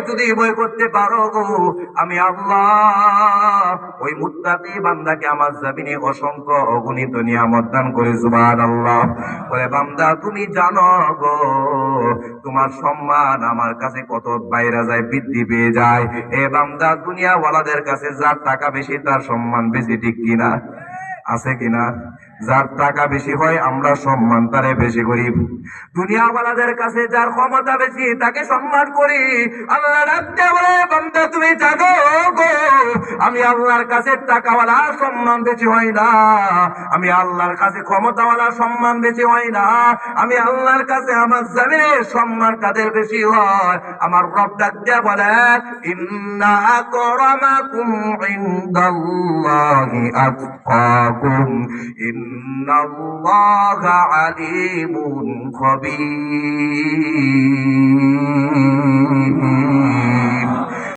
যদি ভয় করতে পারো গো, আমি আল্লাহ ওই মুত্তাকি বান্দাকে আমার জমিনে অসংখ্য অগণিত নিয়ামত দান করে। সুবহানাল্লাহ। বলে বান্দা তুমি জানো গো, তোমার সম্মান আমার কাছে কত বাইরে যায়, বৃদ্ধি পেয়ে যায়। এ বান্দা, দুনিয়া ওয়ালাদের কাছে যার টাকা বেশি তার সম্মান বেশি, ঠিক কিনা? আছে কিনা? যার টাকা বেশি হয় আমরা সম্মান তারে বেশি করি। দুনিয়াওয়ালাদের কাছে যার ক্ষমতা বেশি তাকে সম্মান করি। আল্লাহ রাখতে বলে বান্দা তুমি জানো গো, আমি আল্লাহর কাছে টাকাওয়ালা সম্মান বেশি হয় না, আমি আল্লাহর কাছে ক্ষমতাওয়ালা সম্মান বেশি হয় না, আমি আল্লাহর কাছে আমার জমিনের সম্মান কাদের বেশি হয়? আমার রব ডাকতে বলে ইন্না আকরামাকুম ইনদাল্লাহি আতকাকুম ইন্নাল্লাহা আলিমুন খবীর।